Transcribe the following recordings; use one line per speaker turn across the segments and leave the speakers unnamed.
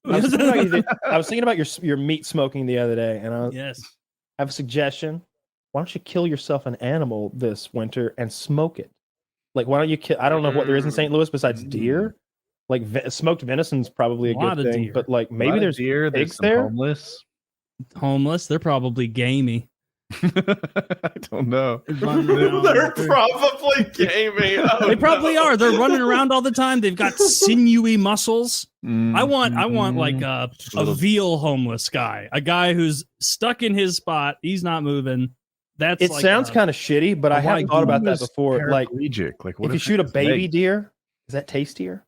I was thinking about your meat smoking the other day, and I have a suggestion. Why don't you kill yourself an animal this winter and smoke it? Like, why don't you kill? I don't know what there is in St. Louis besides deer. Like smoked venison's probably a good thing, but like maybe there's
deer,
pigs there.
Homeless, they're probably gamey.
I don't know.
They're probably gamey. Oh,
they probably are. They're running around all the time. They've got sinewy muscles. I want like a veal homeless guy, a guy who's stuck in his spot. He's not moving. It
like sounds kind of shitty, but I haven't thought about that before. Like
what
if you shoot a baby deer, is that tastier?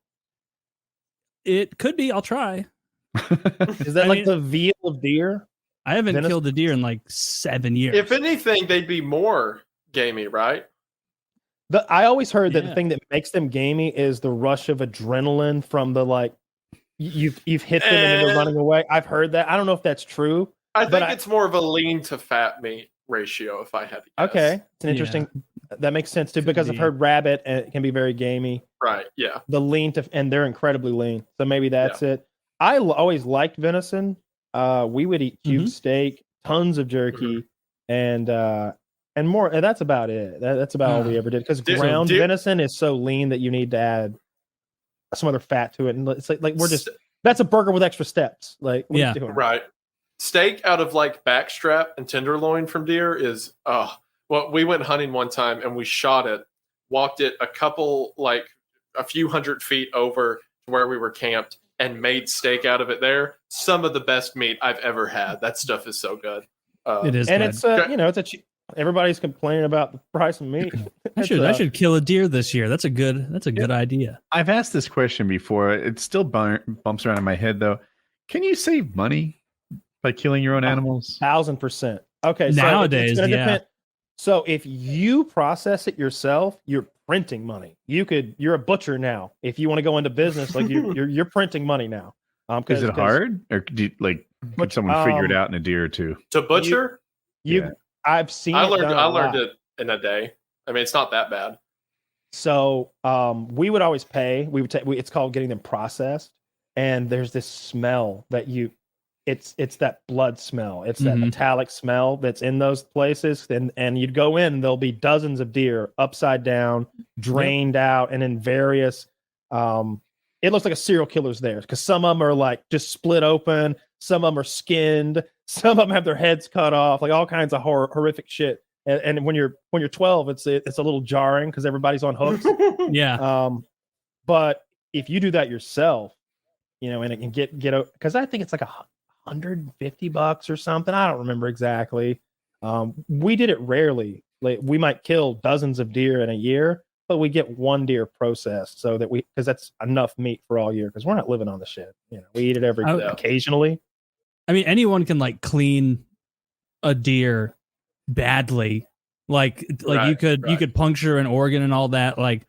It could be. I'll try.
Is that the veal of deer?
I haven't killed a deer in like 7 years.
If anything, they'd be more gamey, right?
I always heard that the thing that makes them gamey is the rush of adrenaline from the you've hit them and they're running away. I've heard that. I don't know if that's true.
I think it's more of a lean to fat meat ratio. If I had to guess.
Okay, it's an interesting. That makes sense too because I've heard rabbit and it can be very gamey.
Right. Yeah.
The lean to and they're incredibly lean, so maybe that's it. I always liked venison. We would eat cube steak, tons of jerky, and more. And that's about it. That's about all we ever did. Because ground venison is so lean that you need to add some other fat to it. And it's like we're just that's a burger with extra steps. Like what are you doing?
Right. Steak out of like backstrap and tenderloin from deer is well, we went hunting one time and we shot it, walked it a few hundred feet over to where we were camped. And made steak out of it there. Some of the best meat I've ever had. That stuff is so good.
It is,
and
good.
It's everybody's complaining about the price of meat.
I should kill a deer this year. That's a good idea.
I've asked this question before. It still bumps around in my head though. Can you save money by killing your own animals?
1,000%. Okay,
nowadays,
depend. So if you process it yourself, you're printing money. You're a butcher now. If you want to go into business, like you're printing money now.
Is it hard, or could someone figure it out in a dear or two?
To butcher,
I've seen.
I learned it in a day. I mean, it's not that bad.
So we would always pay. We would it's called getting them processed, and there's this smell that it's that blood smell. It's that metallic smell that's in those places. And you'd go in and there'll be dozens of deer upside down, drained out, and in various it looks like a serial killer's there because some of them are like just split open, some of them are skinned, some of them have their heads cut off, like all kinds of horrific shit. And when you're 12, it's a little jarring because everybody's on hooks. But if you do that yourself, and it can get because I think it's like $150 or something. I don't remember exactly. We did it rarely. Like we might kill dozens of deer in a year, but we get one deer processed so that because that's enough meat for all year because we're not living on the shit. We eat it occasionally.
I mean, anyone can like clean a deer badly. Like you could puncture an organ and all that. Like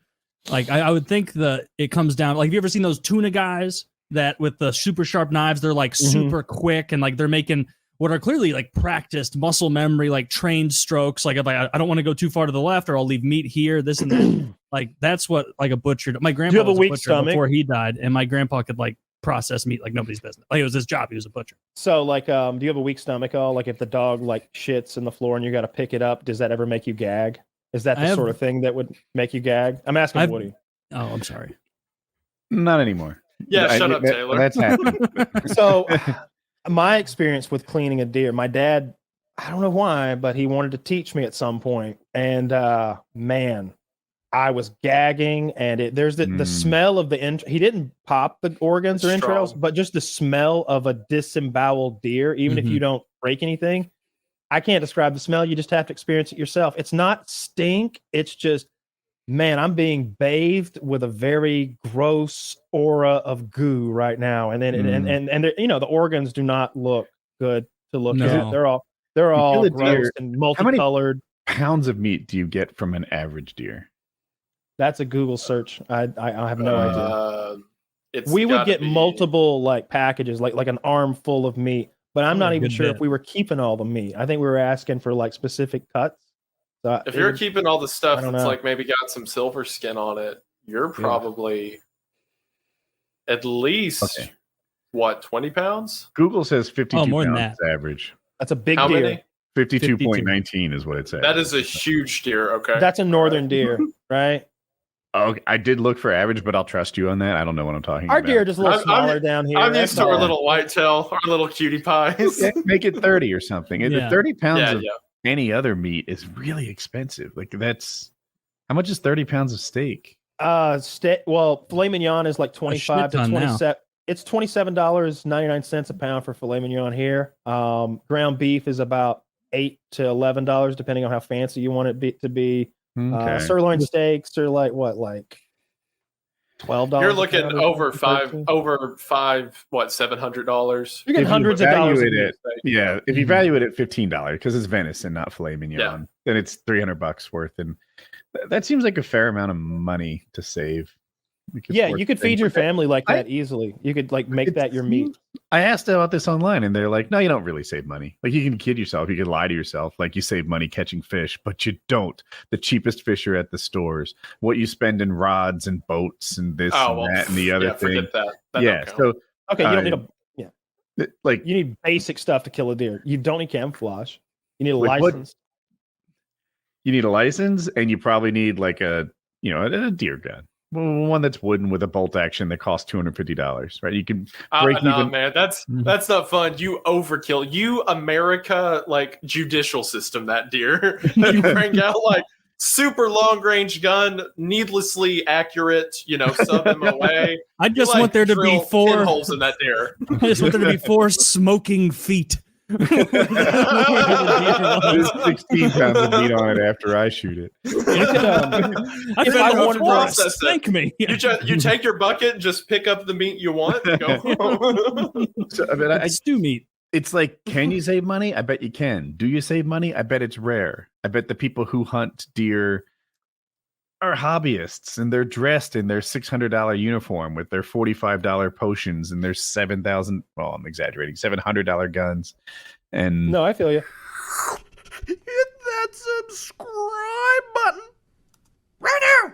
I would think that it comes down. Like, have you ever seen those tuna guys that with the super sharp knives, they're like super quick and like they're making what are clearly like practiced muscle memory, like trained strokes. Like I don't want to go too far to the left or I'll leave meat here, this and that. Like that's what like a butcher. My grandpa was a butcher stomach before he died, and my grandpa could like process meat like nobody's business. Like it was his job. He was a butcher.
So like, do you have a weak stomach? Like if the dog like shits in the floor and you got to pick it up, does that ever make you gag? Is that the sort of thing that would make you gag? I'm asking Woody.
Oh, I'm sorry.
Not anymore.
Yeah, shut up, Taylor.
That's happening.
So my experience with cleaning a deer, my dad, I don't know why, but he wanted to teach me at some point. And man, I was gagging and there's the smell of he didn't pop the organs or entrails, but just the smell of a disemboweled deer, even if you don't break anything. I can't describe the smell. You just have to experience it yourself. It's not stink. It's just, man, I'm being bathed with a very gross aura of goo right now. And then, and the organs do not look good to look at. They're all gross and multicolored.
How many pounds of meat do you get from an average deer?
That's a Google search. I have no idea. We would get multiple like packages, like an arm full of meat, but I'm not even sure if we were keeping all the meat. I think we were asking for like specific cuts. So
if you're keeping all the stuff that's like maybe got some silver skin on it, you're probably at least what, 20 pounds?
Google says 52
more than
pounds is average.
That's a big
How
deer.
many?
52.19 is what it says.
That is a huge deer. Okay.
That's a northern deer, right?
Oh, I did look for average, but I'll trust you on that. I don't know what I'm talking
Our
about.
deer are just a little
I'm
smaller down here.
I'm
That's
used to our
all.
little whitetail, our little cutie pies.
Yeah, make it 30 or something.
Yeah.
30 pounds
Yeah,
of any other meat is really expensive. Like that's how much is 30 pounds of steak?
Well, filet mignon is like 25 to
ton now.
27. It's $27.99 a pound for filet mignon here. Ground beef is about $8 to $11, depending on how fancy you want it to be.
Okay.
Sirloin steaks are like $12.
You're
a
looking
pound or
over
something,
$5, what, $700?
You're getting
If you
hundreds of dollars.
evaluate
a
it,
piece.
yeah. If you value it at $15 because it's venison, not filet mignon, then it's $300 worth, and that seems like a fair amount of money to save.
Yeah, you could feed your family like
I-
that easily. You could like make that your meat.
I asked about this online, and they're like, "No, you don't really save money. Like you can kid yourself, you can lie to yourself, like you save money catching fish, but you don't. The cheapest fish are at the stores. What you spend in rods and boats and this and that and the other thing.
Forget that. That
Yeah,
don't count.
so
Okay, you don't need
like
you need basic stuff to kill a deer. You don't need camouflage. You need a
Like what-
license.
you need a license, and you probably need like a deer gun. One that's wooden with a bolt action that costs $250, right? You can break
Nah,
even.
man, that's not fun. You overkill. You America like judicial system that deer. You bring out like super long range gun, needlessly accurate. Sub MOA.
I just
You,
want there to be
drill
4.
pinholes in that deer.
I just want there to be 4 smoking feet.
There's 16 pounds of meat on it after I shoot it.
I
If
fed
I
the whole
wanted to
forest.
process it.
Thank me.
You take your bucket and just pick up the meat you want. And go.
So, I mean,
Stew meat.
it's like, can you save money? I bet you can. Do you save money? I bet it's rare. I bet the people who hunt deer are hobbyists, and they're dressed in their $600 uniform with their $45 potions and their $7,000. Well, I'm exaggerating. $700 guns. And
No, I feel you.
Hit that subscribe button right now.